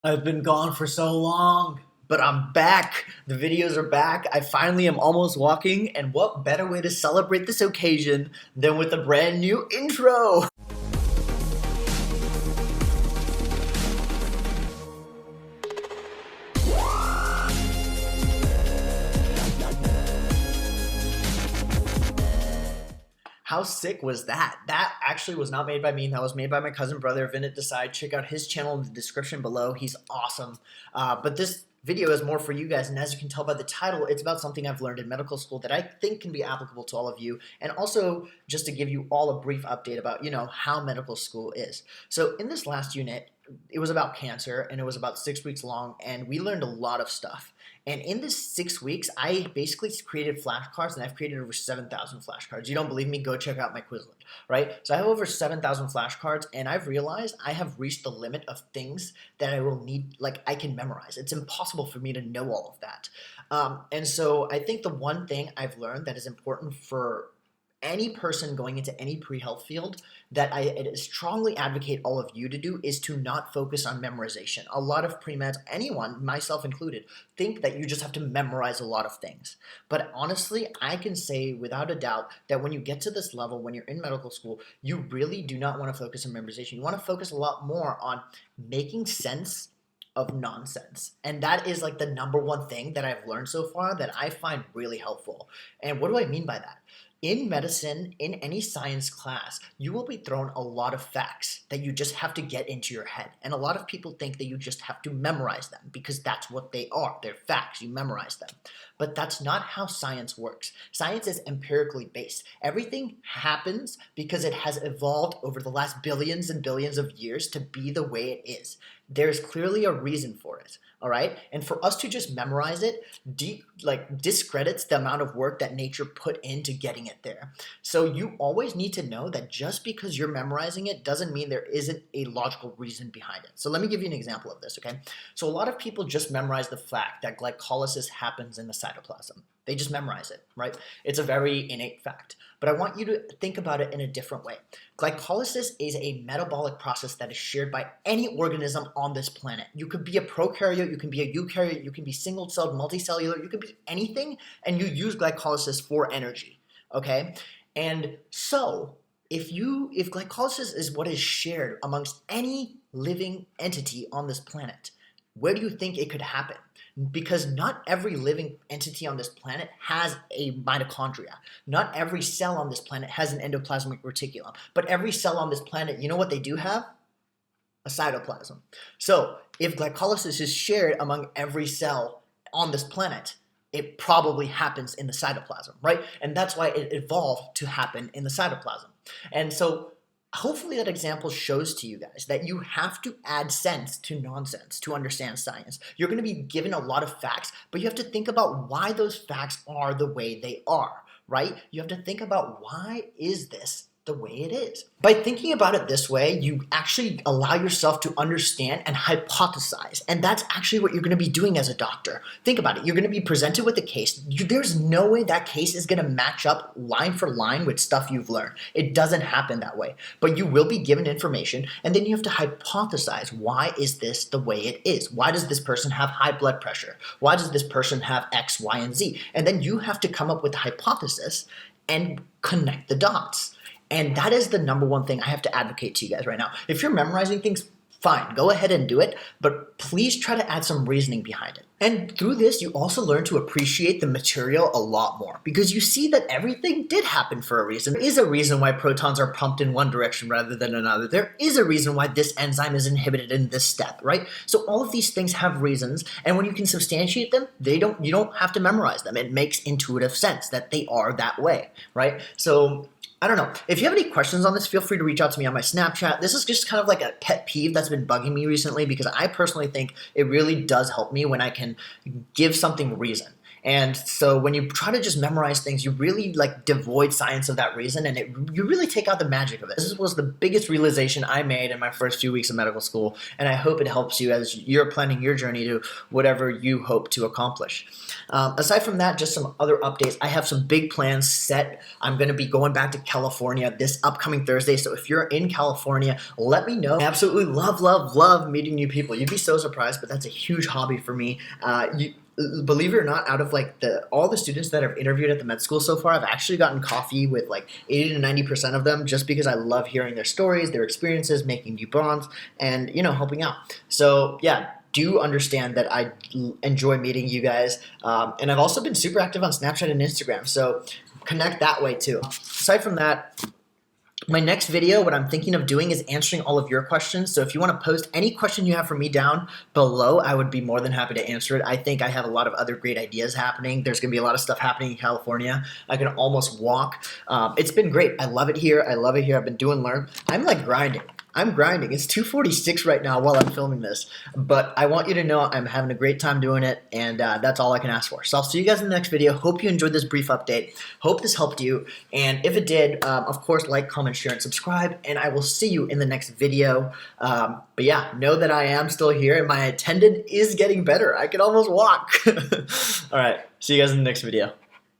I've been gone for so long, but I'm back. The videos are back. I finally am almost walking, and what better way to celebrate this occasion than with a brand new intro? How sick was that? That actually was not made by me. That was made by my cousin brother, Vinit Desai. Check out his channel in the description below. He's awesome. But this video is more for you guys, and as you can tell by the title, it's about something I've learned in medical school that I think can be applicable to all of you, and also just to give you all a brief update about, how medical school is. So in this last unit, it was about cancer, and it was about 6 weeks long, and we learned a lot of stuff. And in this 6 weeks, I basically created flashcards, and I've created over 7,000 flashcards. You don't believe me? Go check out my Quizlet, right? So I have over 7,000 flashcards, and I've realized I have reached the limit of things that I will need, like I can memorize. It's impossible for me to know all of that. And so I think the one thing I've learned that is important for any person going into any pre-health field that I strongly advocate all of you to do is to not focus on memorization. A lot of pre-meds, anyone, myself included, think that you just have to memorize a lot of things. But honestly, I can say without a doubt that when you get to this level, when you're in medical school, you really do not want to focus on memorization. You want to focus a lot more on making sense of nonsense. And that is like the number one thing that I've learned so far that I find really helpful. And what do I mean by that? In medicine, in any science class, you will be thrown a lot of facts that you just have to get into your head. And a lot of people think that you just have to memorize them because that's what they are. They're facts. You memorize them. But that's not how science works. Science is empirically based. Everything happens because it has evolved over the last billions and billions of years to be the way it is. There's clearly a reason for it. All right. And for us to just memorize it, discredits the amount of work that nature put into getting it there. So you always need to know that just because you're memorizing it doesn't mean there isn't a logical reason behind it. So let me give you an example of this. Okay. So a lot of people just memorize the fact that glycolysis happens in the cytoplasm. They just memorize it, right? It's a very innate fact. But I want you to think about it in a different way. Glycolysis is a metabolic process that is shared by any organism on this planet. You could be a prokaryote, you can be a eukaryote, you can be single-celled, multicellular, you could be anything, and you use glycolysis for energy, okay? And so, if glycolysis is what is shared amongst any living entity on this planet, where do you think it could happen? Because not every living entity on this planet has a mitochondria. Not every cell on this planet has an endoplasmic reticulum. But every cell on this planet, you know what they do have? A cytoplasm. So if glycolysis is shared among every cell on this planet, it probably happens in the cytoplasm, right? And that's why it evolved to happen in the cytoplasm. And so hopefully that example shows to you guys that you have to add sense to nonsense to understand science. You're going to be given a lot of facts, but you have to think about why those facts are the way they are, right? You have to think about why is this the way it is. By thinking about it this way, you actually allow yourself to understand and hypothesize. And that's actually what you're going to be doing as a doctor. Think about it. You're going to be presented with a case. There's no way that case is going to match up line for line with stuff you've learned. It doesn't happen that way. But you will be given information, and then you have to hypothesize, why is this the way it is? Why does this person have high blood pressure? Why does this person have X, Y, and Z? And then you have to come up with a hypothesis and connect the dots. And that is the number one thing I have to advocate to you guys right now. If you're memorizing things, fine, go ahead and do it, but please try to add some reasoning behind it. And through this, you also learn to appreciate the material a lot more because you see that everything did happen for a reason. There is a reason why protons are pumped in one direction rather than another. There is a reason why this enzyme is inhibited in this step, right? So all of these things have reasons, and when you can substantiate them, you don't have to memorize them. It makes intuitive sense that they are that way, right? So I don't know. If you have any questions on this, feel free to reach out to me on my Snapchat. This is just kind of like a pet peeve that's been bugging me recently because I personally think it really does help me when I can give something reason. And so when you try to just memorize things, you really like devoid science of that reason, and you really take out the magic of it. This was the biggest realization I made in my first few weeks of medical school, and I hope it helps you as you're planning your journey to whatever you hope to accomplish. Aside from that, just some other updates. I have some big plans set. I'm going to be going back to California this upcoming Thursday. So if you're in California, let me know. I absolutely love meeting new people. You'd be so surprised, but that's a huge hobby for me. Believe it or not, out of like all the students that I've interviewed at the med school so far, I've actually gotten coffee with like 80 to 90% of them, just because I love hearing their stories, their experiences, making new bonds, and helping out. So yeah, do understand that I enjoy meeting you guys, and I've also been super active on Snapchat and Instagram, so connect that way too. Aside from that, my next video, what I'm thinking of doing is answering all of your questions. So if you want to post any question you have for me down below, I would be more than happy to answer it. I think I have a lot of other great ideas happening. There's going to be a lot of stuff happening in California. I can almost walk. It's been great. I love it here. I've been doing learn. I'm like grinding. I'm grinding. It's 2:46 right now while I'm filming this, but I want you to know I'm having a great time doing it, and that's all I can ask for. So I'll see you guys in the next video. Hope you enjoyed this brief update. Hope this helped you, and if it did, of course, like, comment, share, and subscribe, and I will see you in the next video. But yeah, know that I am still here, and my attendance is getting better. I can almost walk. All right, see you guys in the next video.